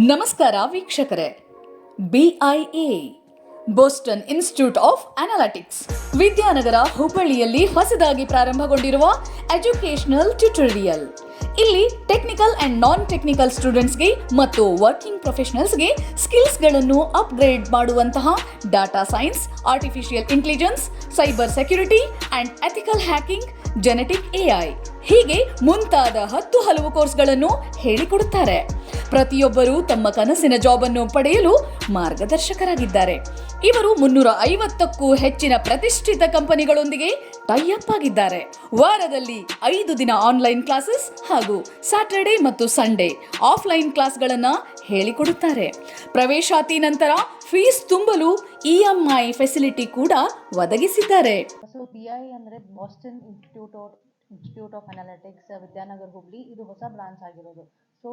ನಮಸ್ಕಾರ ವೀಕ್ಷಕರೇ. BIA Boston institute of analytics Vidyanagar ಹುಬ್ಬಳ್ಳಿಯಲ್ಲಿ ಹೊಸದಾಗಿ ಪ್ರಾರಂಭಗೊಂಡಿರುವ ಎಜುಕೇಷನಲ್ ಟ್ಯುಟೋರಿಯಲ್. ಇಲ್ಲಿ ಟೆಕ್ನಿಕಲ್ ಅಂಡ್ ನಾನ್ ಟೆಕ್ನಿಕಲ್ ಸ್ಟೂಡೆಂಟ್ಸ್ಗೆ ಮತ್ತು ವರ್ಕಿಂಗ್ ಪ್ರೊಫೆಷನಲ್ಸ್ಗೆ ಸ್ಕಿಲ್ಸ್ಗಳನ್ನು ಅಪ್ಗ್ರೇಡ್ ಮಾಡುವಂತಹ data science, artificial intelligence, cyber security and ethical hacking, genetic AI ಹೀಗೆ ಮುಂತಾದ 10 ಹಲವು ಕೋರ್ಸ್ಗಳನ್ನು ಹೇಳಿಕೊಡುತ್ತಾರೆ. ಪ್ರತಿಯೊಬ್ಬರೂ ತಮ್ಮ ಕನಸಿನ ಜಾಬ್ ಅನ್ನು ಪಡೆಯಲು ಮಾರ್ಗದರ್ಶಕರಾಗಿದ್ದಾರೆ. ಇವರು 350ಕ್ಕೂ ಹೆಚ್ಚಿನ ಪ್ರತಿಷ್ಠಿತ ಕಂಪನಿಗಳೊಂದಿಗೆ ಟೈಅಪ್ ಆಗಿದ್ದಾರೆ. ವಾರದಲ್ಲಿ 5 ದಿನ ಆನ್ಲೈನ್ ಕ್ಲಾಸಸ್ ಹಾಗೂ ಸ್ಯಾಟರ್ಡೆ ಮತ್ತು ಸಂಡೇ ಆಫ್ಲೈನ್ ಕ್ಲಾಸ್ಗಳನ್ನು ಹೇಳಿಕೊಡುತ್ತಾರೆ. ಪ್ರವೇಶಾತಿ ನಂತರ ಫೀಸ್ ತುಂಬಲು EMI ಫೆಸಿಲಿಟಿ ಕೂಡ ಒದಗಿಸಿದ್ದಾರೆ. BI ಅಂದರೆ Boston Institute of Analytics Vidyanagar Hubli, ಇದು ಹೊಸ ಬ್ರಾಂಚ್ ಆಗಿರೋದು. So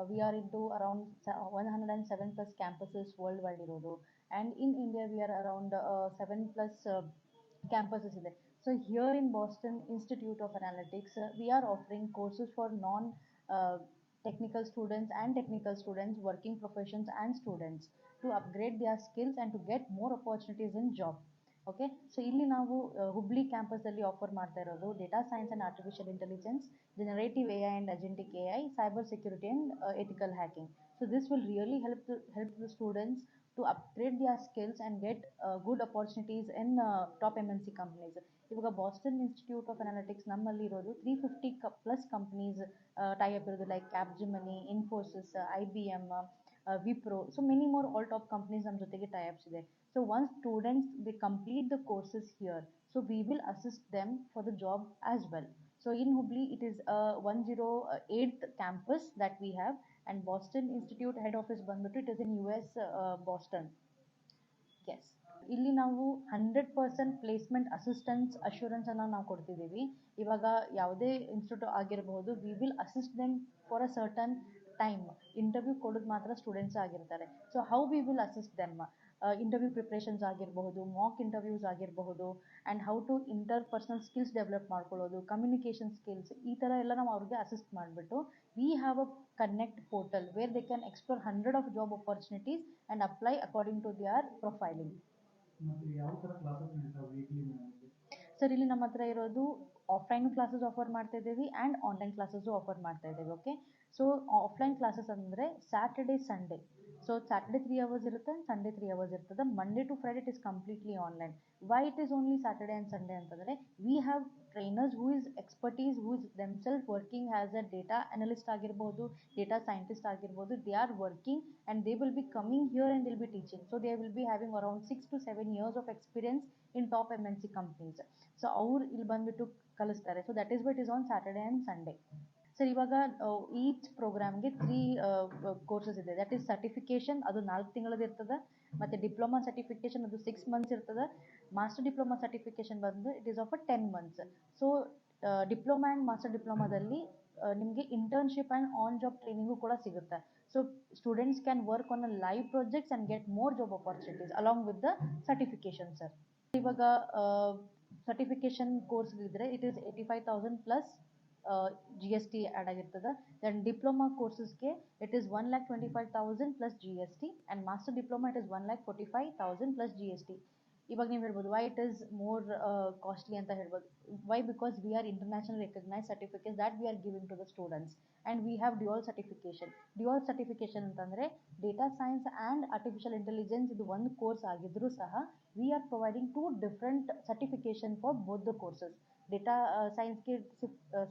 we are into around 107+ campuses world wide ಇರೋದು. And in India we are around 7+ campuses ಇದೆ. So here in Boston Institute of Analytics we are offering courses for non technical students and technical students, working professions and students to upgrade their skills and to get more opportunities in job. Okay, so ಇಲ್ಲಿ ನಾವು ಹುಬ್ಳಿ ಕ್ಯಾಂಪಸಲ್ಲಿ offer ಮಾಡ್ತಾ ಇರೋದು data science and artificial intelligence, generative AI and agentic AI, cyber security and ethical hacking. So this will really help the students to upgrade their skills and get good opportunities in top MNC companies. ಇವಾಗ Boston Institute of Analytics ನಮ್ಮಲ್ಲಿ ಇರೋದು 350+ companies tie up ಇರೋದು, like Capgemini, Infosys, IBM, Wipro, so many more all top companies ನಮ್ಮ ಜೊತೆಗೆ tie ups ಇದೆ. So once students they complete the courses here, so we will assist them for the job as well. So in Hubli it is a 108th campus that we have, and Boston Institute head office ಬಂದ್ಬಿಟ್ಟು it is in US, Boston. Yes, ಇಲ್ಲಿ ನಾವು 100% placement assistance assurance ಅನ್ನು ನಾವು ಕೊಡ್ತಿದ್ದೀವಿ. ಇವಾಗ ಯಾವುದೇ institute ಆಗಿರಬಹುದು, we will assist them for a certain time. Interview ಕೊಡೋದು ಮಾತ್ರ ಸ್ಟೂಡೆಂಟ್ಸ್ ಆಗಿರ್ತಾರೆ. So how we will assist them, interview preparations ಆಗಿರಬಹುದು, ಮಾಕ್ ಇಂಟರ್ವ್ಯೂಸ್ ಆಗಿರಬಹುದು, and how to interpersonal skills develop ಮಾಡ್ಕೊಳ್ಳೋದು, ಕಮ್ಯುನಿಕೇಷನ್ ಸ್ಕಿಲ್ಸ್, ಈ ಥರ ಎಲ್ಲ ನಾವು ಅವ್ರಿಗೆ ಅಸಿಸ್ಟ್ ಮಾಡಿಬಿಟ್ಟು we have a connect portal where they can explore 100 of job opportunities and apply according to their profiling. Sir, ಇಲ್ಲಿ ನಮ್ಮ ಹತ್ರ ಇರೋದು ಆಫ್ಲೈನ್ ಕ್ಲಾಸಸ್ ಆಫರ್ ಮಾಡ್ತಾ ಇದ್ದೀವಿ ಆ್ಯಂಡ್ ಆನ್ಲೈನ್ ಕ್ಲಾಸಸ್ಸು ಆಫರ್ ಮಾಡ್ತಾ ಇದ್ದೀವಿ. ಓಕೆ, ಸೊ ಆಫ್ಲೈನ್ ಕ್ಲಾಸಸ್ ಅಂದರೆ Saturday Sunday. So Saturday 3 hours ಇರುತ್ತೆ, ಸಂಡೇ 3 hours ಇರ್ತದೆ. Monday to Friday it is completely online. Why it is only Saturday and Sunday ಅಂತಂದರೆ we have trainers who is expertise, who is themself working as a data analyst ಆಗಿರ್ಬೋದು, data scientist ಆಗಿರ್ಬೋದು. They are working and they will be coming here and will be teaching. So they will be having around 6 to 7 years of experience in top MNC companies. So ಅವ್ರು ಇಲ್ಲಿ ಬಂದುಬಿಟ್ಟು ಕಲಿಸ್ತಾರೆ. So that is Y it is on Saturday and Sunday. Sir, ಇವಾಗ each ಪ್ರೋಗ್ರಾಮ್ಗೆ 3 courses ಇದೆ. That is certification, ಅದು 4 ತಿಂಗಳದ್ದು ಇರ್ತದೆ. ಮತ್ತು diploma certification, ಅದು 6 months ಇರ್ತದೆ. ಮಾಸ್ಟರ್ ಡಿಪ್ಲೊಮಾ ಸರ್ಟಿಫಿಕೇಷನ್ ಬಂದು it is of a 10 months. So diploma and master ಡಿಪ್ಲೊಮಾದಲ್ಲಿ ನಿಮಗೆ internship and on job training ಕೂಡ ಸಿಗುತ್ತೆ. So students can work on a live projects and get more job opportunities along with the certification. Sir, ಇವಾಗ certification course ಇದ್ದರೆ it is 85,000+ GST add ಆಗಿರ್ತದೆ. Then diploma ಕೋರ್ಸಸ್ಗೆ it is 1,25,000+ GST, and master diploma it is 1,45,000+ GST. ಇವಾಗ ನೀವು ಹೇಳ್ಬೋದು why it is more costly ಅಂತ ಹೇಳ್ಬೋದು. Why? Because we are international recognise certificates that we are giving to the students, and we have dual certification. Dual certification ಅಂತಂದರೆ data science and artificial intelligence ಇದು ಒಂದು course ಆಗಿದ್ದರೂ ಸಹ we are providing 2 different certification for both the courses. Data ಸೈನ್ಸ್ಗೆ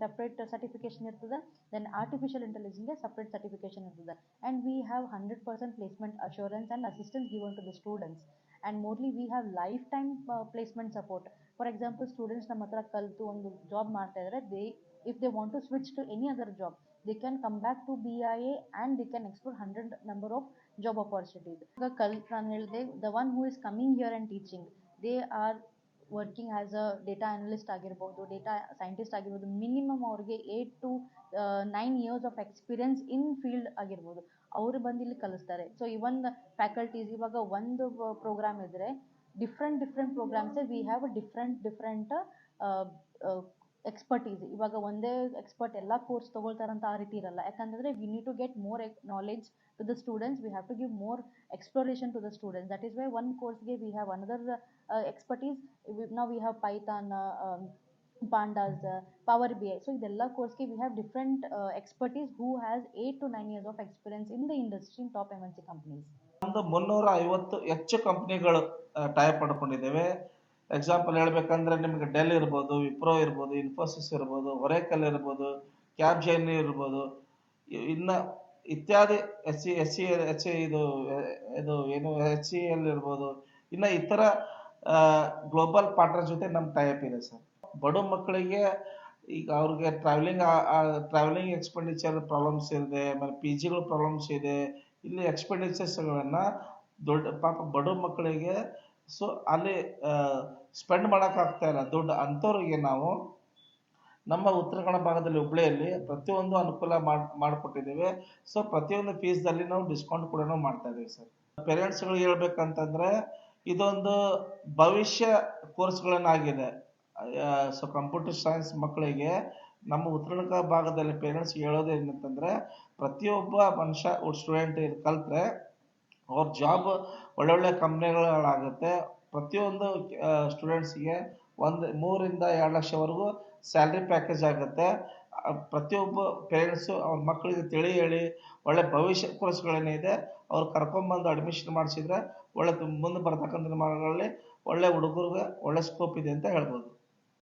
separate certification ಇರ್ತದೆ, then artificial ಇಂಟೆಲಿಜೆನ್ಸ್ಗೆ separate certification ಇರ್ತದೆ. And we have 100% placement assurance and assistance given to the students. And morely we have lifetime placement support. For example, students ನಮ್ಮ ಹತ್ರ ಕಲಿತು ಒಂದು job ಮಾಡ್ತಾ ಇದ್ದಾರೆ. If they want to switch to any other job, they can come back to BIA and they can explore 100 number of job opportunities. ಇವಾಗ ನಾನು ಹೇಳಿದೆ, the one who is coming here and teaching, they are working as a data analyst ಆಗಿರ್ಬೋದು, data scientist ಆಗಿರ್ಬೋದು. Minimum ಅವ್ರಿಗೆ 8 to 9 years of experience in field ಆಗಿರ್ಬೋದು. ಅವರು ಬಂದು ಇಲ್ಲಿ ಕಲಿಸ್ತಾರೆ. ಸೊ ಇವನ್ ಫ್ಯಾಕಲ್ಟೀಸ್, ಇವಾಗ ಒಂದು ಪ್ರೋಗ್ರಾಮ್ ಇದ್ದರೆ ಡಿಫ್ರೆಂಟ್ ಪ್ರೋಗ್ರಾಮ್ಸೇ ವಿ ಹ್ಯಾವ್ ಡಿಫ್ರೆಂಟ್ ಎಕ್ಸ್ಪರ್ಟೀಸ್. ಇವಾಗ ಒಂದೇ ಎಕ್ಸ್ಪರ್ಟ್ ಎಲ್ಲ ಕೋರ್ಸ್ ತೊಗೊಳ್ತಾರಂತ ಆ ರೀತಿ ಇರಲ್ಲ. ಯಾಕಂತಂದರೆ we need to get more knowledge to the students. We have to give more exploration to the students. That is why one course we have another expertise. Now we have Python, pandas, Power BI. So idella course we have different expertise who has 8 to 9 years of experience in the industry in top MNC companies. ಒಂದು 350 ಹೆಚ್ಚು ಕಂಪ್ನಿಗಳು type ಪಡ್ಕೊಂಡಿದ್ದೇವೆ. Example ಹೇಳ್ಬೇಕಂದ್ರೆ ನಿಮಗೆ del ಇರ್ಬೋದು, ವಿಪ್ರೋ ಇರ್ಬೋದು, ಇನ್ಫೋಸಿಸ್ ಇರ್ಬೋದು, Oracle ಇರ್ಬೋದು, ಕ್ಯಾಪ್ಜೆಮಿನಿ ಇರ್ಬೋದು, ಇನ್ನ ಇತ್ಯಾದಿ HCL ಇರ್ಬೋದು, ಇನ್ನು ಇತರ ಗ್ಲೋಬಲ್ ಪಾರ್ಟ್ನರ್ ಜೊತೆ ನಮ್ಮ ಟೈಪ್ ಇದೆ ಸರ್. ಬಡ ಮಕ್ಕಳಿಗೆ ಈಗ ಅವ್ರಿಗೆ ಟ್ರಾವೆಲಿಂಗ್ ಎಕ್ಸ್ಪೆಂಡಿಚರ್ ಪ್ರಾಬ್ಲಮ್ಸ್ ಇದೆ, ಆಮೇಲೆ PGಗಳ ಪ್ರಾಬ್ಲಮ್ಸ್ ಇದೆ. ಇಲ್ಲಿ ಎಕ್ಸ್ಪೆಂಡಿಚರ್ಸ್ಗಳನ್ನು ಪಾಪ ಬಡ ಮಕ್ಕಳಿಗೆ ಸೊ ಅಲ್ಲಿ ಸ್ಪೆಂಡ್ ಮಾಡೋಕ್ಕಾಗ್ತಾ ಇಲ್ಲ ದುಡ್ಡು. ಅಂಥವ್ರಿಗೆ ನಾವು ನಮ್ಮ ಉತ್ತರ ಕನ್ನಡ ಭಾಗದಲ್ಲಿ ಹುಬ್ಳಿಯಲ್ಲಿ ಪ್ರತಿಯೊಂದು ಅನುಕೂಲ ಮಾಡಿಕೊಟ್ಟಿದ್ದೇವೆ. ಸೊ ಪ್ರತಿಯೊಂದು ಫೀಸ್ದಲ್ಲಿ ನಾವು ಡಿಸ್ಕೌಂಟ್ ಕೂಡ ಮಾಡ್ತಾ ಇದ್ದೀವಿ ಸರ್. ಪೇರೆಂಟ್ಸ್ಗಳಿಗೆ ಹೇಳ್ಬೇಕಂತಂದರೆ ಇದೊಂದು ಭವಿಷ್ಯ ಕೋರ್ಸ್ಗಳನ್ನಾಗಿದೆ. ಸೊ ಕಂಪ್ಯೂಟರ್ ಸೈನ್ಸ್ ಮಕ್ಕಳಿಗೆ ನಮ್ಮ ಉತ್ತರ ಕನ್ನಡ ಭಾಗದಲ್ಲಿ ಪೇರೆಂಟ್ಸ್ಗೆ ಹೇಳೋದು ಏನಂತಂದರೆ, ಪ್ರತಿಯೊಬ್ಬ ಮನುಷ್ಯ ಸ್ಟೂಡೆಂಟ್ ಇದು ಕಲಿತ್ರೆ ಅವ್ರ ಜಾಬ್ ಒಳ್ಳೊಳ್ಳೆ ಕಂಪ್ನಿಗಳಾಗುತ್ತೆ. ಪ್ರತಿಯೊಂದು ಸ್ಟೂಡೆಂಟ್ಸ್ಗೆ 3 ರಿಂದ 2 ಲಕ್ಷವರೆಗೂ ಸ್ಯಾಲ್ರಿ ಪ್ಯಾಕೇಜ್ ಆಗುತ್ತೆ. ಪ್ರತಿಯೊಬ್ಬ ಪೇರೆಂಟ್ಸು ಅವ್ರ ಮಕ್ಕಳಿಗೆ ಹೇಳಿ ಒಳ್ಳೆ ಭವಿಷ್ಯ ಕೋರ್ಸ್ಗಳೇನಿದೆ ಅವ್ರು ಕರ್ಕೊಂಬಂದು ಅಡ್ಮಿಷನ್ ಮಾಡಿಸಿದ್ರೆ ಒಳ್ಳೆ ಮುಂದೆ ಬರ್ತಕ್ಕಂಥ ದಿನಮಾನಗಳಲ್ಲಿ ಒಳ್ಳೆ ಹುಡುಗರಿಗೆ ಒಳ್ಳೆ ಸ್ಕೋಪ್ ಇದೆ ಅಂತ ಹೇಳ್ಬೋದು.